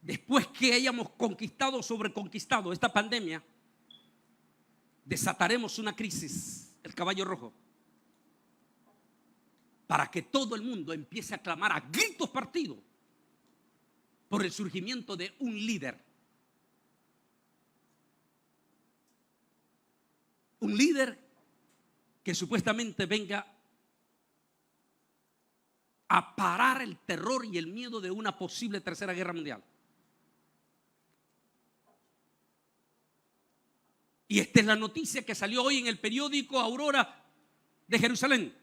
S2: después que hayamos conquistado sobre conquistado esta pandemia, desataremos una crisis, el caballo rojo, para que todo el mundo empiece a clamar a gritos partidos por el surgimiento de un líder. Un líder que supuestamente venga a parar el terror y el miedo de una posible tercera guerra mundial. Y esta es la noticia que salió hoy en el periódico Aurora de Jerusalén.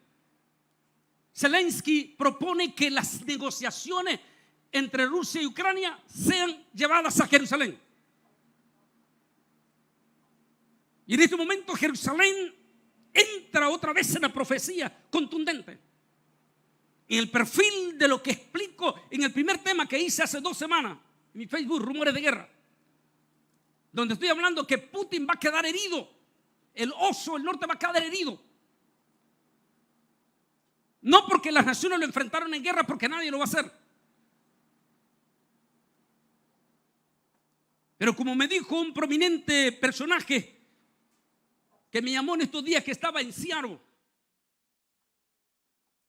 S2: Zelensky propone que las negociaciones entre Rusia y Ucrania sean llevadas a Jerusalén. Y en este momento Jerusalén entra otra vez en la profecía contundente. En el perfil de lo que explico en el primer tema que hice hace 2 semanas en mi Facebook, Rumores de Guerra, donde estoy hablando que Putin va a quedar herido. El oso del norte va a quedar herido. No porque las naciones lo enfrentaron en guerra, porque nadie lo va a hacer. Pero como me dijo un prominente personaje que me llamó en estos días, que estaba en Seattle,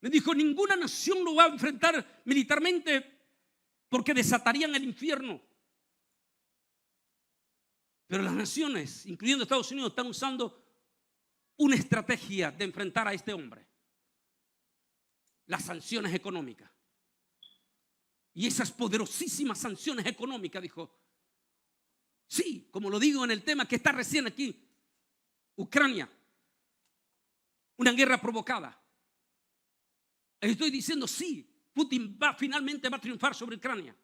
S2: me dijo, ninguna nación lo va a enfrentar militarmente porque desatarían el infierno. Pero las naciones, incluyendo Estados Unidos, están usando una estrategia de enfrentar a este hombre: las sanciones económicas. Y esas poderosísimas sanciones económicas, dijo, sí, como lo digo en el tema que está recién aquí, Ucrania, una guerra provocada. Estoy diciendo, sí, Putin finalmente va a triunfar sobre Ucrania,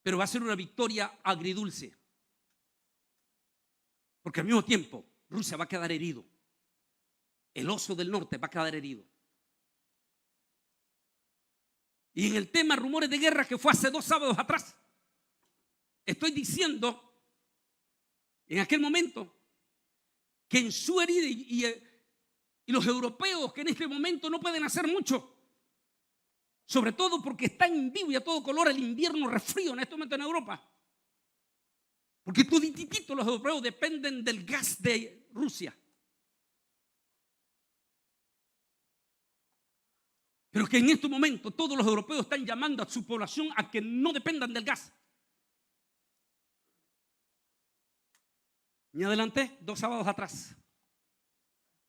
S2: pero va a ser una victoria agridulce, porque al mismo tiempo Rusia va a quedar herido. El oso del norte va a quedar herido. Y en el tema Rumores de Guerra, que fue hace 2 sábados atrás, estoy diciendo en aquel momento que en su herida y los europeos, que en este momento no pueden hacer mucho, sobre todo porque está en vivo y a todo color el invierno resfrío en este momento en Europa, porque todititito los europeos dependen del gas de Rusia. Pero que en este momento todos los europeos están llamando a su población a que no dependan del gas. Me adelanté 2 sábados atrás.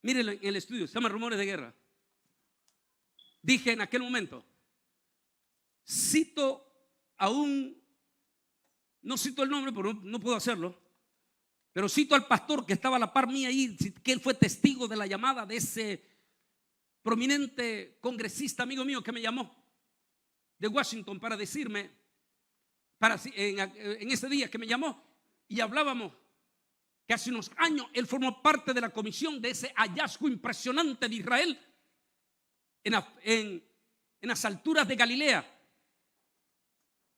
S2: Mírenlo en el estudio, se llama Rumores de Guerra. Dije en aquel momento, cito a no cito el nombre, pero no puedo hacerlo, pero cito al pastor que estaba a la par mía ahí, que él fue testigo de la llamada de ese prominente congresista amigo mío que me llamó de Washington para decirme, en ese día que me llamó y hablábamos que hace unos años él formó parte de la comisión de ese hallazgo impresionante de Israel en las alturas de Galilea,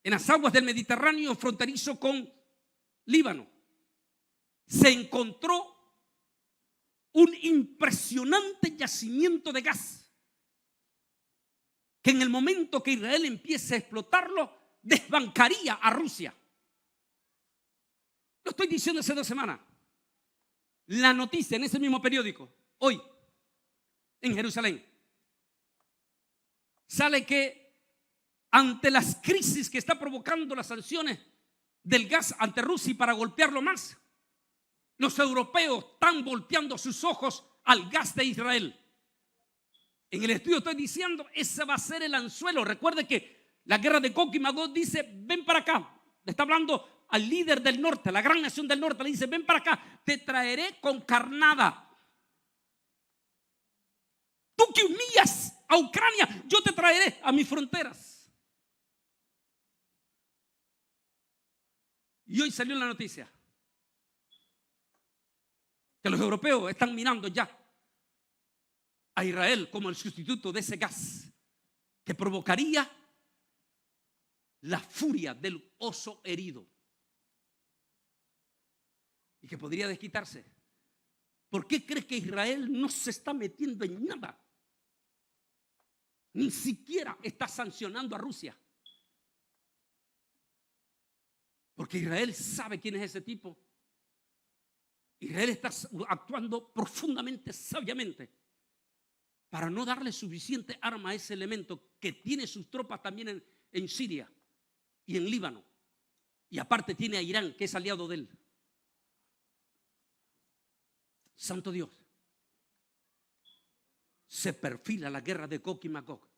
S2: en las aguas del Mediterráneo fronterizo con Líbano. Se encontró un impresionante yacimiento de gas que en el momento que Israel empiece a explotarlo, desbancaría a Rusia. Lo estoy diciendo hace 2 semanas. La noticia en ese mismo periódico, hoy, en Jerusalén, sale que ante las crisis que está provocando las sanciones del gas ante Rusia y para golpearlo más, los europeos están volteando sus ojos al gas de Israel. En el estudio estoy diciendo, ese va a ser el anzuelo. Recuerde que la guerra de Gog y Magog dice, ven para acá. Le está hablando al líder del norte, la gran nación del norte. Le dice, ven para acá, te traeré con carnada. Tú que humillas a Ucrania, yo te traeré a mis fronteras. Y hoy salió la noticia que los europeos están mirando ya a Israel como el sustituto de ese gas que provocaría la furia del oso herido y que podría desquitarse. ¿Por qué crees que Israel no se está metiendo en nada? Ni siquiera está sancionando a Rusia. Porque Israel sabe quién es ese tipo. Israel está actuando profundamente sabiamente para no darle suficiente arma a ese elemento que tiene sus tropas también en Siria y en Líbano. Y aparte tiene a Irán, que es aliado de él. Santo Dios. Se perfila la guerra de Gog y Magog.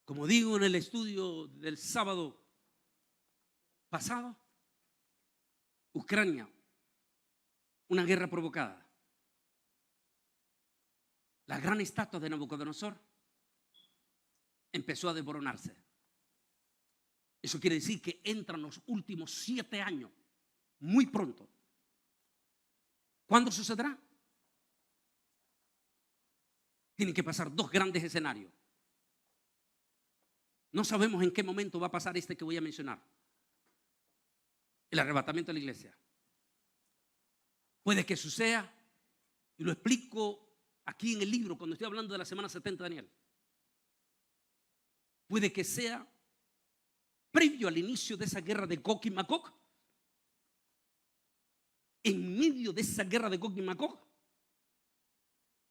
S2: Como digo en el estudio del sábado pasado, Ucrania, una guerra provocada. La gran estatua de Nabucodonosor empezó a desmoronarse. Eso quiere decir que entran los últimos 7 años, muy pronto. ¿Cuándo sucederá? Tienen que pasar 2 grandes escenarios. No sabemos en qué momento va a pasar este que voy a mencionar. El arrebatamiento de la iglesia. Puede que suceda, y lo explico aquí en el libro cuando estoy hablando de la semana 70 de Daniel. Puede que sea previo al inicio de esa guerra de Gog y Magog. En medio de esa guerra de Gog y Magog,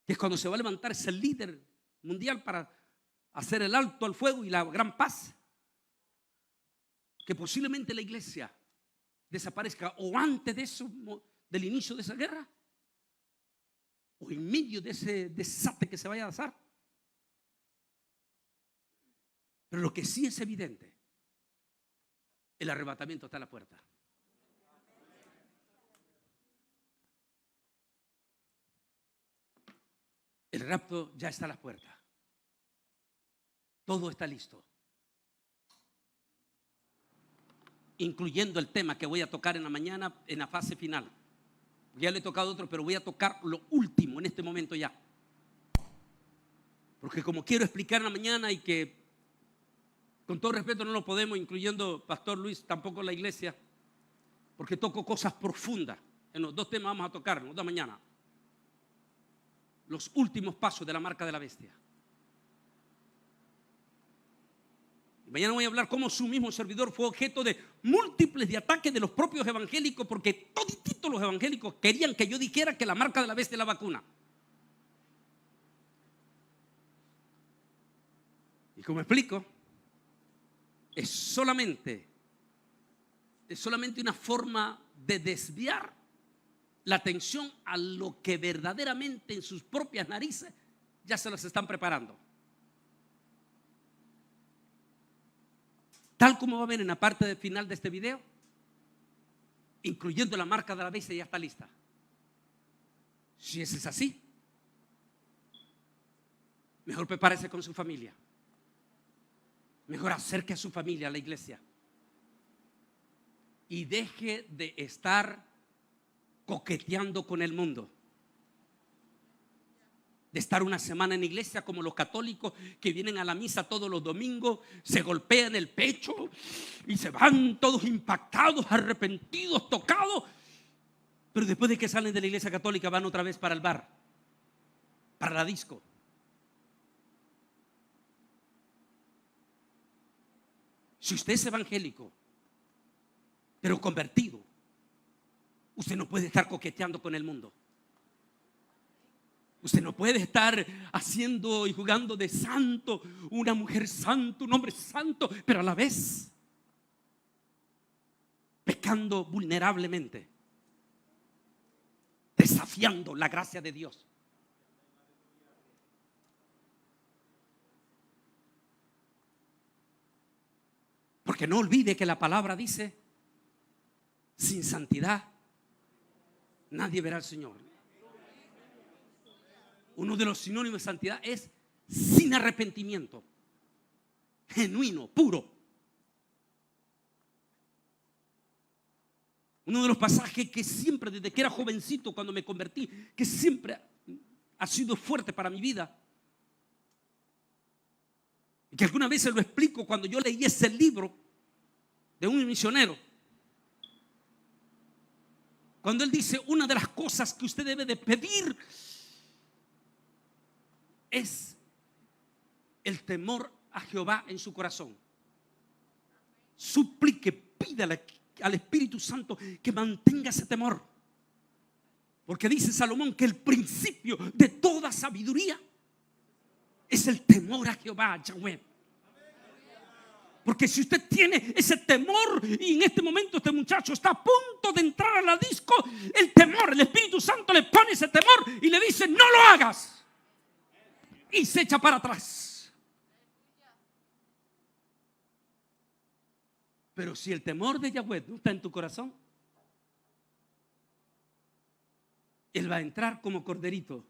S2: que es cuando se va a levantar ese líder mundial para hacer el alto al fuego y la gran paz, que posiblemente la iglesia desaparezca o antes de eso, del inicio de esa guerra, o en medio de ese desastre que se vaya a dar. Pero lo que sí es evidente, el arrebatamiento está a la puerta. El rapto ya está a la puerta. Todo está listo, incluyendo el tema que voy a tocar en la mañana en la fase final. Ya le he tocado otro, pero voy a tocar lo último en este momento ya. Porque como quiero explicar en la mañana y que con todo respeto no lo podemos, incluyendo Pastor Luis, tampoco la iglesia, porque toco cosas profundas. En los 2 temas vamos a tocar, en los 2 mañana. Los últimos pasos de la marca de la bestia. Mañana voy a hablar cómo su mismo servidor fue objeto de múltiples de ataques de los propios evangélicos, porque todititos los evangélicos querían que yo dijera que la marca de la bestia es la vacuna. Y como explico, es solamente una forma de desviar la atención a lo que verdaderamente en sus propias narices ya se las están preparando. Tal como va a ver en la parte final de este video, incluyendo la marca de la bestia, ya está lista. Si eso es así, mejor prepárese con su familia. Mejor acerque a su familia a la iglesia y deje de estar coqueteando con el mundo. De estar una semana en iglesia como los católicos que vienen a la misa todos los domingos, se golpean el pecho y se van todos impactados, arrepentidos, tocados. Pero después de que salen de la iglesia católica van otra vez para el bar, para la disco. Si usted es evangélico, pero convertido, usted no puede estar coqueteando con el mundo. Usted no puede estar haciendo y jugando de santo, una mujer santo, un hombre santo, pero a la vez pecando vulnerablemente, desafiando la gracia de Dios. Porque no olvide que la palabra dice: sin santidad nadie verá al Señor. Uno de los sinónimos de santidad es sin arrepentimiento, genuino, puro. Uno de los pasajes que siempre, desde que era jovencito, cuando me convertí, que siempre ha sido fuerte para mi vida, y que alguna vez se lo explico cuando yo leí ese libro de un misionero, cuando él dice: una de las cosas que usted debe de pedir es el temor a Jehová en su corazón. Suplique, pídale al Espíritu Santo que mantenga ese temor. Porque dice Salomón que el principio de toda sabiduría es el temor a Jehová, Yahweh. Porque si usted tiene ese temor, y en este momento este muchacho está a punto de entrar a la disco, el temor, el Espíritu Santo le pone ese temor y le dice: no lo hagas. Y se echa para atrás. Pero si el temor de Yahweh no está en tu corazón, él va a entrar como corderito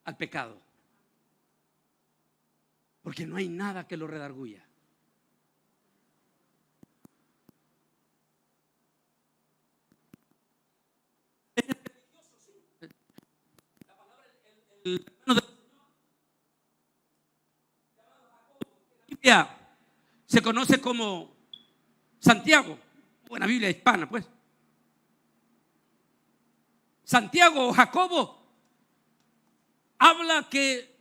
S2: al pecado. Porque no hay nada que lo redarguya. Se conoce como Santiago, buena Biblia hispana, pues. Santiago o Jacobo habla que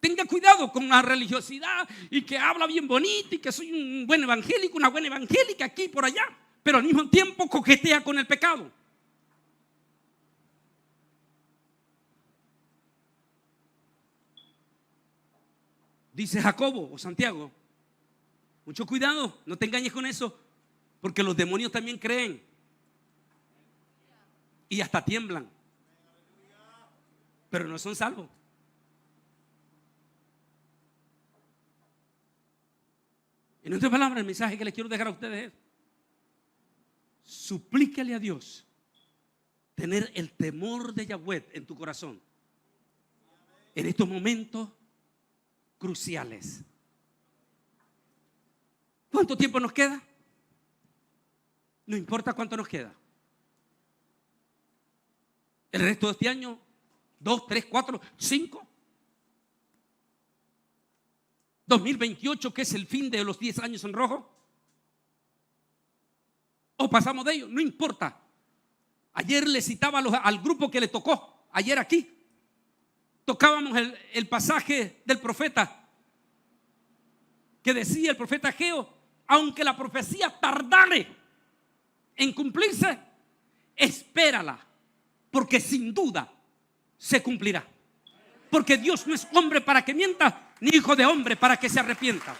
S2: tenga cuidado con la religiosidad y que habla bien bonito y que soy un buen evangélico, una buena evangélica aquí y por allá, pero al mismo tiempo coquetea con el pecado. Dice Jacobo o Santiago: mucho cuidado, no te engañes con eso, porque los demonios también creen y hasta tiemblan, pero no son salvos. En otras palabras, el mensaje que les quiero dejar a ustedes es: suplícale a Dios tener el temor de Yahweh en tu corazón en estos momentos cruciales. ¿Cuánto tiempo nos queda? No importa cuánto nos queda. El resto de este año, 2, 3, 4, 5. 2028, que es el fin de los 10 años en rojo. O pasamos de ello, no importa. Ayer le citaba al grupo que le tocó, ayer aquí. Tocábamos el pasaje del profeta que decía el profeta Ageo: aunque la profecía tardare en cumplirse, espérala, porque sin duda se cumplirá. Porque Dios no es hombre para que mienta, ni hijo de hombre para que se arrepienta.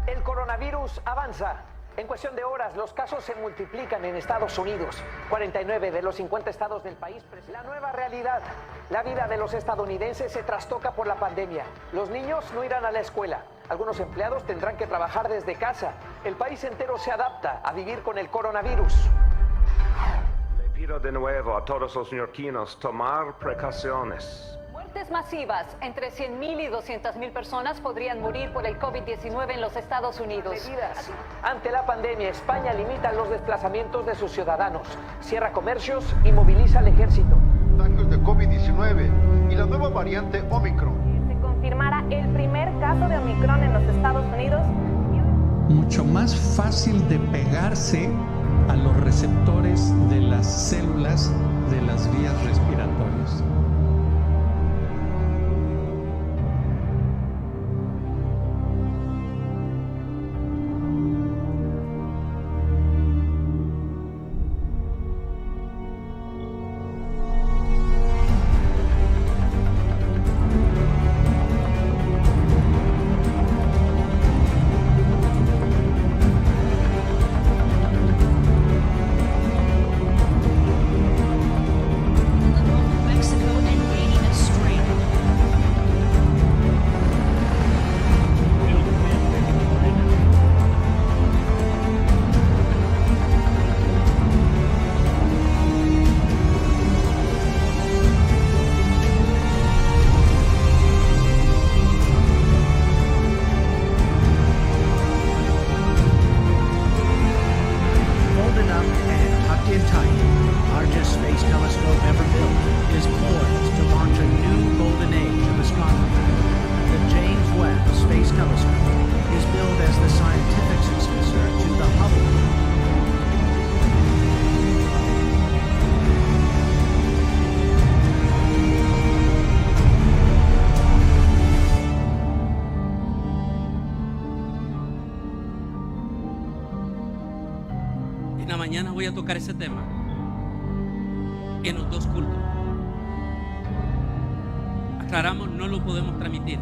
S4: El coronavirus avanza. En cuestión de horas, los casos se multiplican en Estados Unidos. 49 de los 50 estados del país. La nueva realidad. La vida de los estadounidenses se trastoca por la pandemia. Los niños no irán a la escuela. Algunos empleados tendrán que trabajar desde casa. El país entero se adapta a vivir con el coronavirus.
S5: Le pido de nuevo a todos los neoyorquinos tomar precauciones.
S6: Muertes masivas. Entre 100.000 y 200.000 personas podrían morir por el COVID-19 en los Estados Unidos.
S4: Medidas. Ante la pandemia, España limita los desplazamientos de sus ciudadanos, cierra comercios y moviliza al ejército.
S7: Contagios de COVID-19 y la nueva variante Omicron.
S8: Se confirmara el primer caso de Omicron en los Estados Unidos.
S9: Mucho más fácil de pegarse a los receptores de las células de las vías respiratorias.
S2: Mañana voy a tocar ese tema en los dos cultos. Aclaramos, no lo podemos transmitir.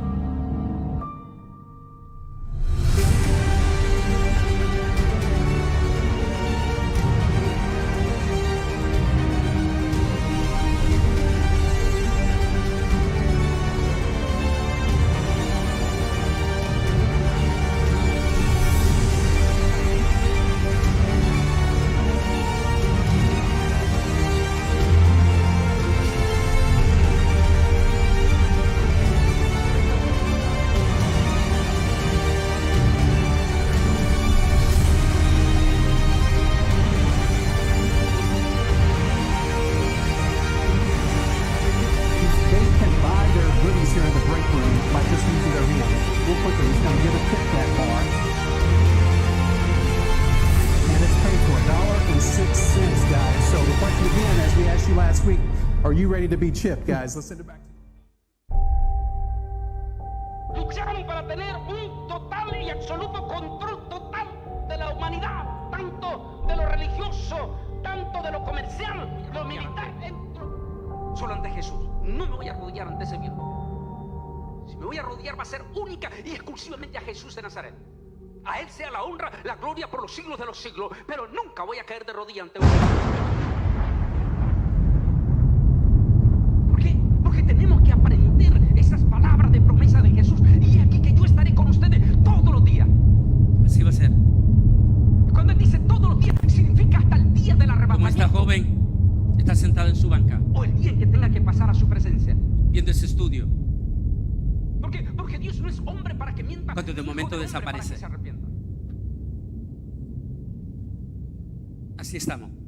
S10: Are you ready to be chipped, guys? Let's send it back.
S1: Lucharon para tener un total y absoluto control total de la humanidad, tanto de lo religioso, tanto de lo comercial, lo militar.
S2: Solo ante Jesús. No me voy a arrodillar ante ese viejo. Si me voy a arrodillar va a ser única y exclusivamente a Jesús de Nazaret. A Él sea la honra, la gloria por los siglos de los siglos, pero nunca voy a caer de rodillas ante un Porque tenemos que aprender esas palabras de promesa de Jesús. Y aquí que yo estaré con ustedes todos los días. Así va a ser. Cuando Él dice todos los días, significa hasta el día del arrebatamiento. Como esta joven está sentada en su banca. O el día en que tenga que pasar a su presencia, viendo ese estudio. Porque Dios no es hombre para que mienta. Cuando de momento desaparece. Así estamos.